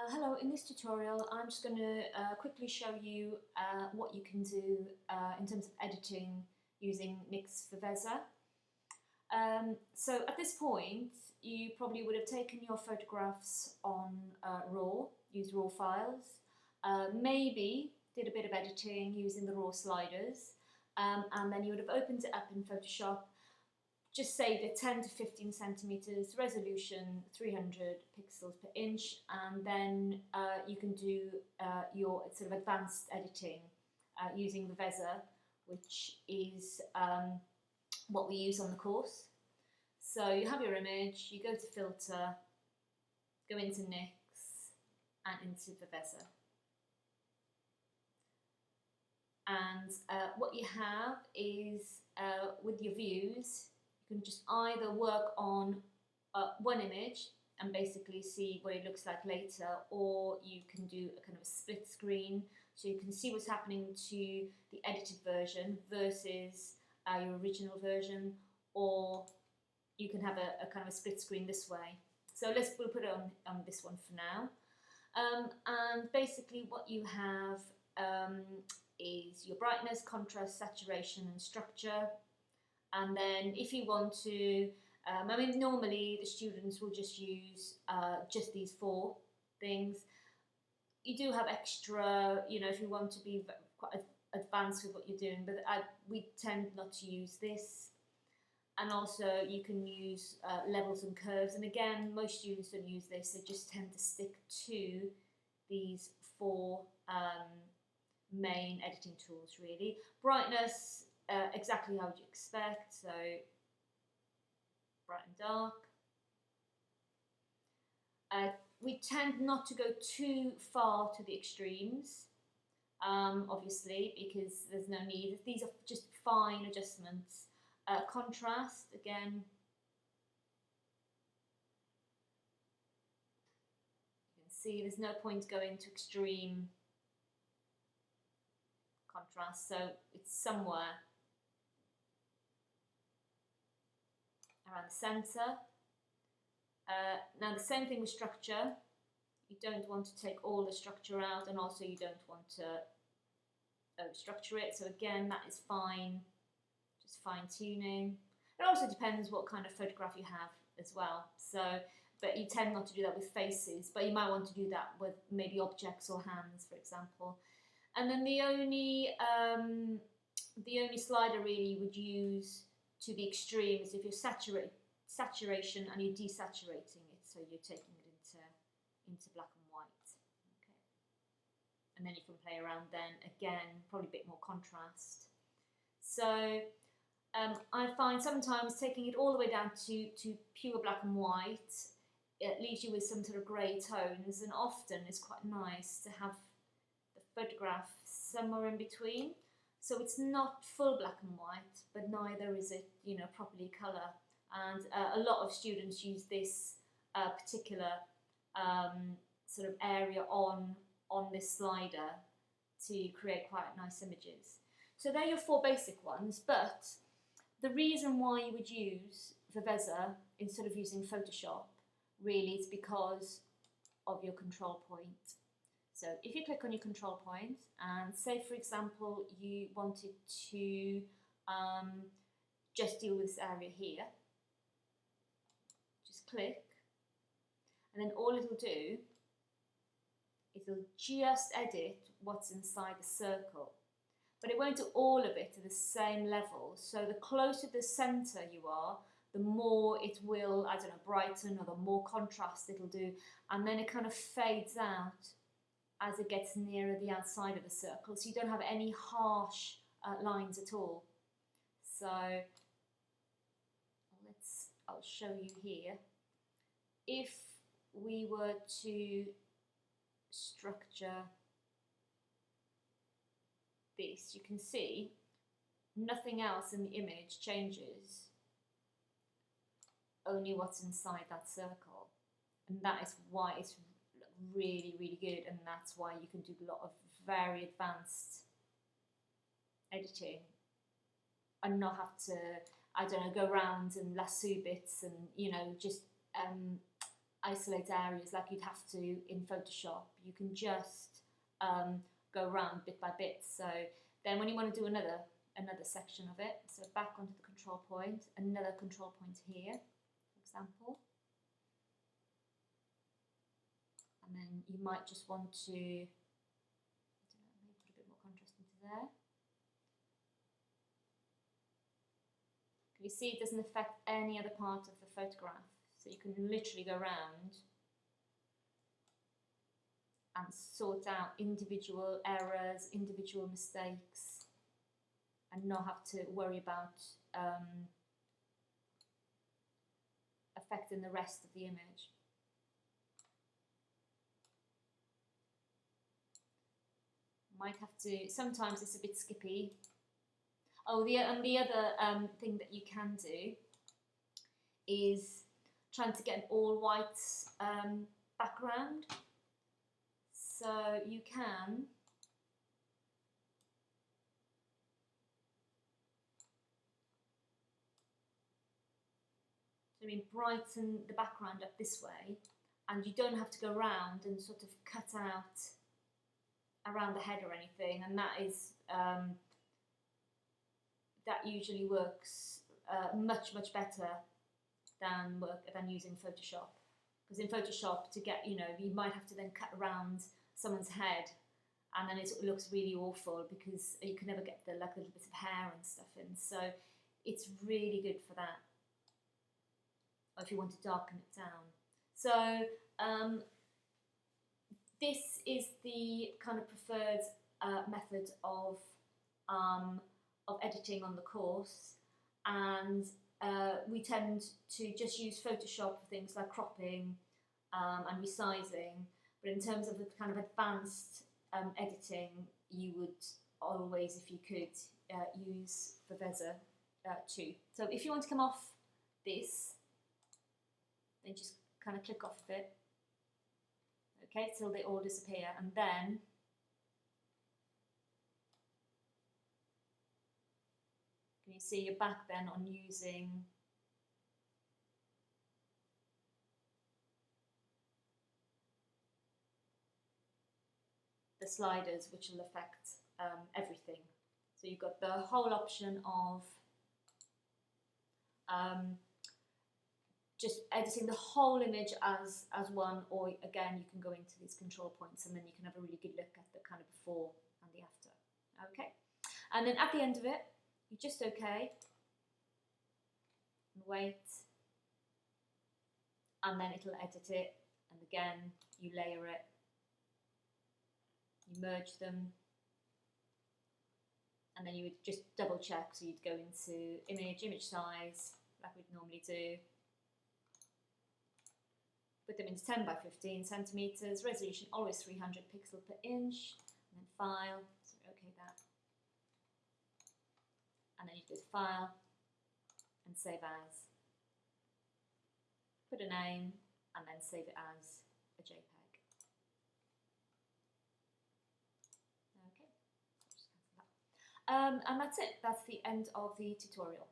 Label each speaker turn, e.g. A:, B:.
A: Hello, in this tutorial I'm just going to quickly show you what you can do in terms of editing using NYX Viveza. So at this point you probably would have taken your photographs on RAW, used RAW files, maybe did a bit of editing using the RAW sliders, and then you would have opened it up in Photoshop, just saved it 10 to 15 centimeters, resolution 300 pixels per inch, and then you can do your sort of advanced editing using Viveza, which is what we use on the course. So you have your image, you go to filter, go into NYX and into Viveza. And what you have is, with your views, you can just either work on one image and basically see what it looks like later, or you can do a kind of a split screen so you can see what's happening to the edited version versus your original version, or you can have a kind of a split screen this way. So we'll put it on this one for now. And basically what you have is your brightness, contrast, saturation and structure. And then if you want to, I mean, normally the students will just use just these four things. You do have extra, you know, if you want to be quite advanced with what you're doing, but we tend not to use this. And also you can use levels and curves. And again, most students don't use this, they just tend to stick to these four main editing tools really. Brightness, exactly how you'd expect, so bright and dark. We tend not to go too far to the extremes, obviously, because there's no need. These are just fine adjustments. Contrast, again, you can see there's no point going to extreme contrast, so it's somewhere around the centre. Now the same thing with structure. You don't want to take all the structure out, and also you don't want to structure it. So again, that is fine, just fine tuning. It also depends what kind of photograph you have as well. So, but you tend not to do that with faces, but you might want to do that with maybe objects or hands, for example. And then the only slider really you would use to the extreme is if you're saturation and you're desaturating it, so you're taking it into black and white. Okay. And then you can play around then, again, probably a bit more contrast. So I find sometimes taking it all the way down to pure black and white, it leaves you with some sort of grey tones, and often it's quite nice to have the photograph somewhere in between. So it's not full black and white, but neither is it, you know, properly colour. And a lot of students use this particular sort of area on this slider to create quite nice images. So they're your four basic ones, but the reason why you would use Viveza instead of using Photoshop really is because of your control point. So if you click on your control point and say, for example, you wanted to just deal with this area here, just click, and then all it'll do is it'll just edit what's inside the circle, but it won't do all of it to the same level. So the closer to the centre you are, the more it will, I don't know, brighten, or the more contrast it'll do, and then it kind of fades out as it gets nearer the outside of the circle, so you don't have any harsh lines at all. So I'll show you here. If we were to structure this, you can see nothing else in the image changes, only what's inside that circle, and that is why it's really, really good, and that's why you can do a lot of very advanced editing and not have to, I don't know, go around and lasso bits and, you know, just isolate areas like you'd have to in Photoshop. You can just go around bit by bit. So then when you want to do another section of it, so back onto the control point, another control point here, for example. And then you might just want to, I don't know, maybe put a bit more contrast into there. You see it doesn't affect any other part of the photograph. So you can literally go around and sort out individual errors, individual mistakes, and not have to worry about affecting the rest of the image. Might have to, sometimes it's a bit skippy. Oh, the other thing that you can do is trying to get an all white background. So you can brighten the background up this way, and you don't have to go around and sort of cut out around the head or anything, and that is that usually works much better than using Photoshop. Because in Photoshop, to get, you might have to then cut around someone's head, and then it looks really awful because you can never get the little bits of hair and stuff in. So it's really good for that, or if you want to darken it down. So this is the kind of preferred method of editing on the course, and we tend to just use Photoshop for things like cropping and resizing, but in terms of the kind of advanced editing, you would always, if you could, use Viveza too. So if you want to come off this, then just kind of click off of it, okay, till they all disappear, and then you see you're back then on using the sliders, which will affect everything. So you've got the whole option of just editing the whole image as one, or again you can go into these control points and then you can have a really good look at the kind of before and the after. Okay, and then at the end of it, you just okay and wait, and then it'll edit it, and again you layer it, you merge them, and then you would just double check. So you'd go into image size like we'd normally do, put them into 10 by 15 centimeters, resolution always 300 pixels per inch, and then file, so okay that, and then you go to file and save as, put a name, and then save it as a JPEG. Okay, and that's it. That's the end of the tutorial.